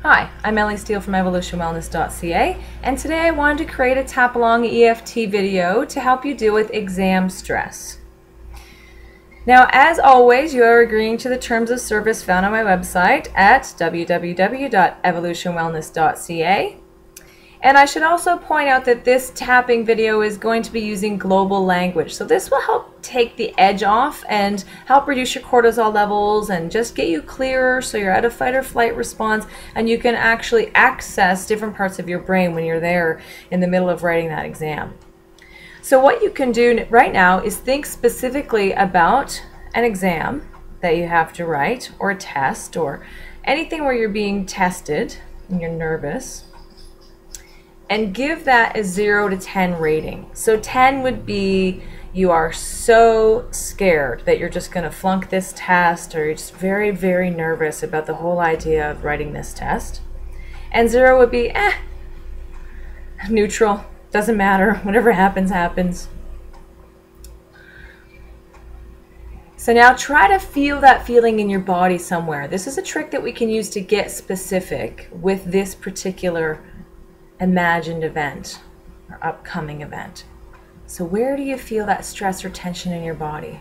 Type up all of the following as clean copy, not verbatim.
Hi, I'm Ellie Steele from evolutionwellness.ca, and today I wanted to create a tap-along EFT video to help you deal with exam stress. Now, as always, you are agreeing to the terms of service found on my website at www.evolutionwellness.ca. And I should also point out that this tapping video is going to be using global language. So this will help take the edge off and help reduce your cortisol levels and just get you clearer so you're out of fight or flight response and you can actually access different parts of your brain when you're there in the middle of writing that exam. So what you can do right now is think specifically about an exam that you have to write, or a test, or anything where you're being tested and you're nervous. And give that a 0 to 10 rating. So 10 would be you are so scared that you're just going to flunk this test, or you're just very, very nervous about the whole idea of writing this test. And 0 would be neutral, doesn't matter, whatever happens, happens. So now try to feel that feeling in your body somewhere. This is a trick that we can use to get specific with this particular imagined event or upcoming event. So where do you feel that stress or tension in your body?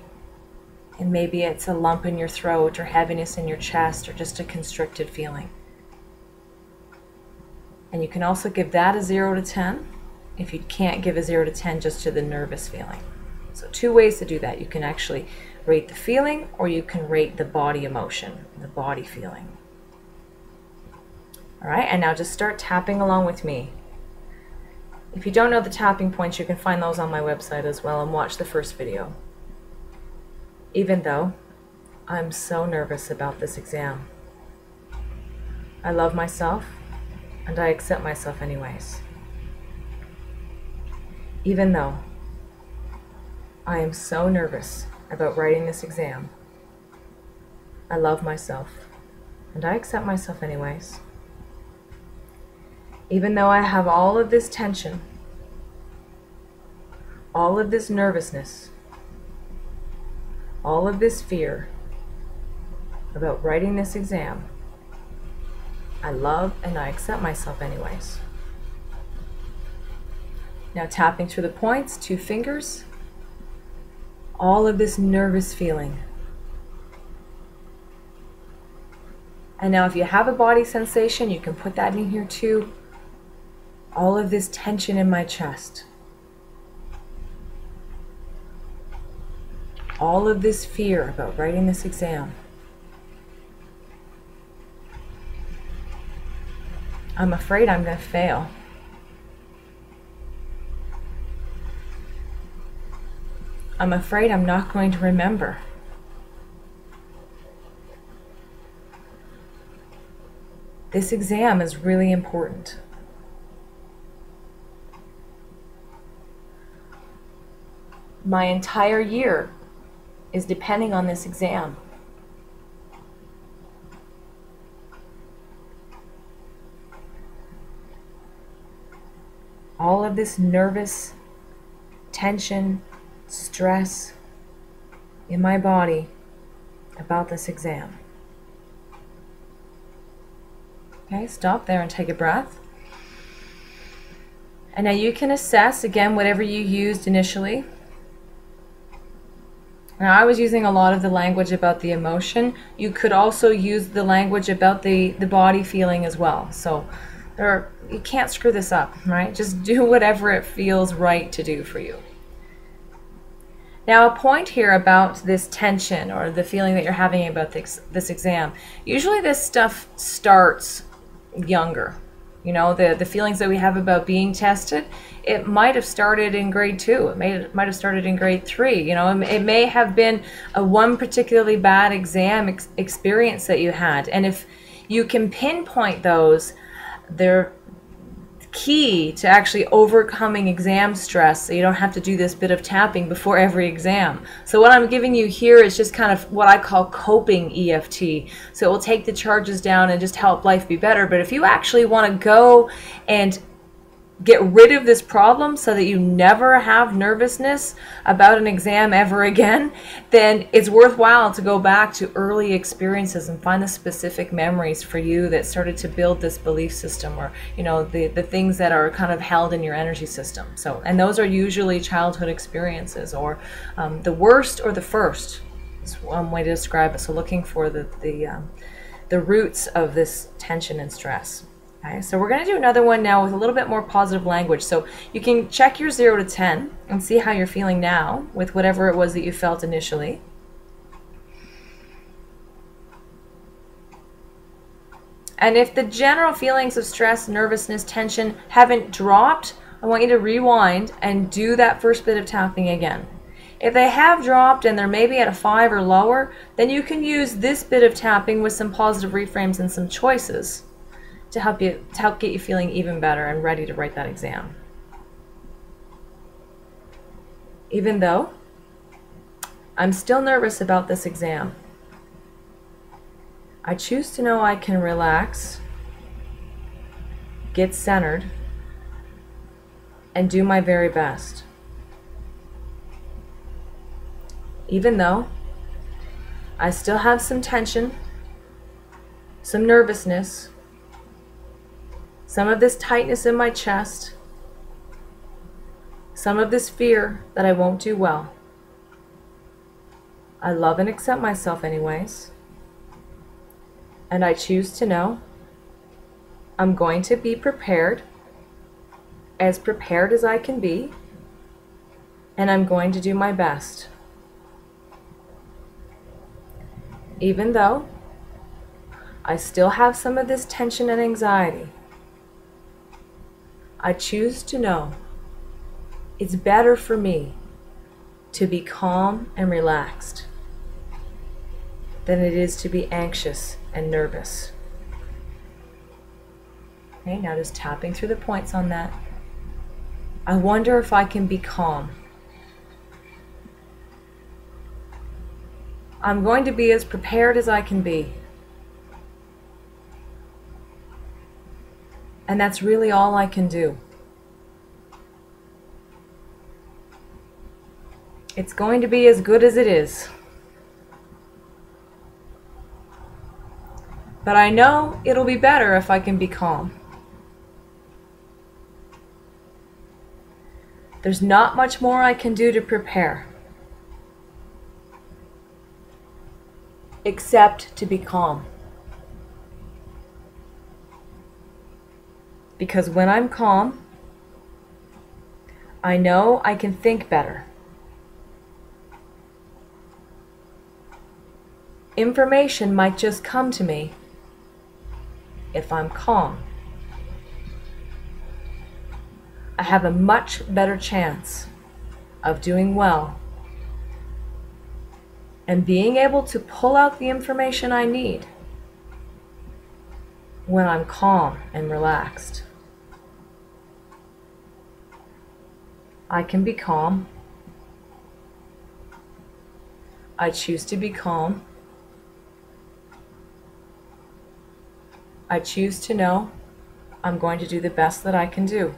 And maybe it's a lump in your throat, or heaviness in your chest, or just a constricted feeling. And you can also give that a 0 to 10 if you can't give a 0 to 10 just to the nervous feeling. So two ways to do that. You can actually rate the feeling, or you can rate the body emotion, the body feeling. All right, and now just start tapping along with me. If you don't know the tapping points, you can find those on my website as well and watch the first video. Even though I'm so nervous about this exam, I love myself and I accept myself anyways. Even though I am so nervous about writing this exam, I love myself and I accept myself anyways. Even though I have all of this tension, all of this nervousness, all of this fear about writing this exam, I love and I accept myself anyways. Now tapping through the points, 2 fingers, all of this nervous feeling. And now if you have a body sensation, you can put that in here too. All of this tension in my chest. All of this fear about writing this exam. I'm afraid I'm going to fail. I'm afraid I'm not going to remember. This exam is really important. My entire year is depending on this exam. All of this nervous tension, stress in my body about this exam. Okay, stop there and take a breath. And now you can assess again whatever you used initially. Now I was using a lot of the language about the emotion. You could also use the language about the body feeling as well. So you can't screw this up, right? Just do whatever it feels right to do for you. Now a point here about this tension or the feeling that you're having about this exam. Usually this stuff starts younger. You know, the feelings that we have about being tested, it might have started in grade 2. It might have started in grade 3. You know, it may have been one particularly bad exam experience that you had. And if you can pinpoint those, they're key to actually overcoming exam stress, so you don't have to do this bit of tapping before every exam. So what I'm giving you here is just kind of what I call coping EFT. So it will take the charges down and just help life be better. But if you actually want to go and get rid of this problem so that you never have nervousness about an exam ever again, then it's worthwhile to go back to early experiences and find the specific memories for you that started to build this belief system, or the things that are kind of held in your energy system. So, and those are usually childhood experiences, or the worst or the first is one way to describe it. So looking for the roots of this tension and stress. Okay, so we're going to do another one now with a little bit more positive language. So you can check your 0 to 10 and see how you're feeling now with whatever it was that you felt initially. And if the general feelings of stress, nervousness, tension haven't dropped, I want you to rewind and do that first bit of tapping again. If they have dropped and they're maybe at a 5 or lower, then you can use this bit of tapping with some positive reframes and some choices to help get you feeling even better and ready to write that exam. Even though I'm still nervous about this exam, I choose to know I can relax, get centered, and do my very best. Even though I still have some tension, some nervousness, some of this tightness in my chest, some of this fear that I won't do well, I love and accept myself anyways, and I choose to know I'm going to be prepared as I can be, and I'm going to do my best. Even though I still have some of this tension and anxiety, I choose to know it's better for me to be calm and relaxed than it is to be anxious and nervous. Okay, now just tapping through the points on that. I wonder if I can be calm. I'm going to be as prepared as I can be. And that's really all I can do. It's going to be as good as it is. But I know it'll be better if I can be calm. There's not much more I can do to prepare, except to be calm. Because when I'm calm, I know I can think better. Information might just come to me if I'm calm. I have a much better chance of doing well and being able to pull out the information I need when I'm calm and relaxed. I can be calm. I choose to be calm. I choose to know I'm going to do the best that I can do.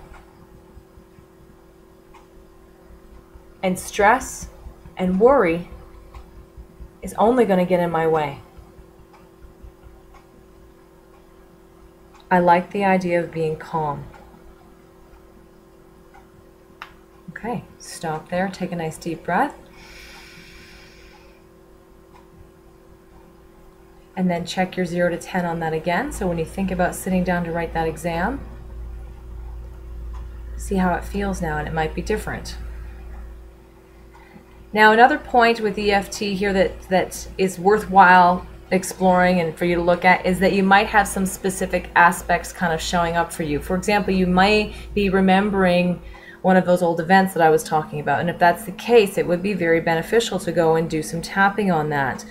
And stress and worry is only going to get in my way. I like the idea of being calm. Okay, stop there, take a nice deep breath. And then check your 0 to 10 on that again. So when you think about sitting down to write that exam, see how it feels now, and it might be different. Now, another point with EFT here that is worthwhile exploring and for you to look at is that you might have some specific aspects kind of showing up for you. For example, you might be remembering one of those old events that I was talking about, and if that's the case, it would be very beneficial to go and do some tapping on that.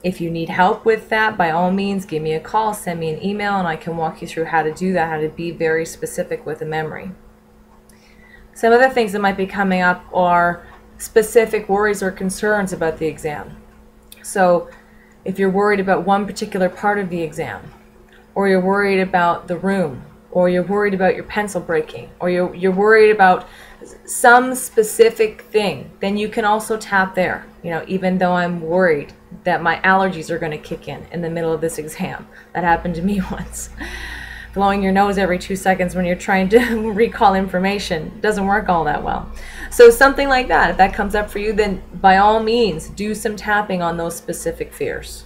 If you need help with that, by all means, give me a call, send me an email, and I can walk you through how to do that, how to be very specific with the memory. Some other things that might be coming up are specific worries or concerns about the exam. So if you're worried about one particular part of the exam, or you're worried about the room, or you're worried about your pencil breaking, or you're worried about some specific thing, then you can also tap there. You know, even though I'm worried that my allergies are going to kick in the middle of this exam. That happened to me once. Blowing your nose every 2 seconds when you're trying to recall information doesn't work all that well. So something like that, if that comes up for you, then by all means do some tapping on those specific fears.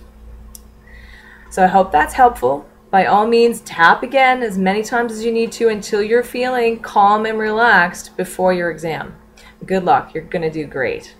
So I hope that's helpful. By all means, tap again as many times as you need to until you're feeling calm and relaxed before your exam. Good luck. You're going to do great.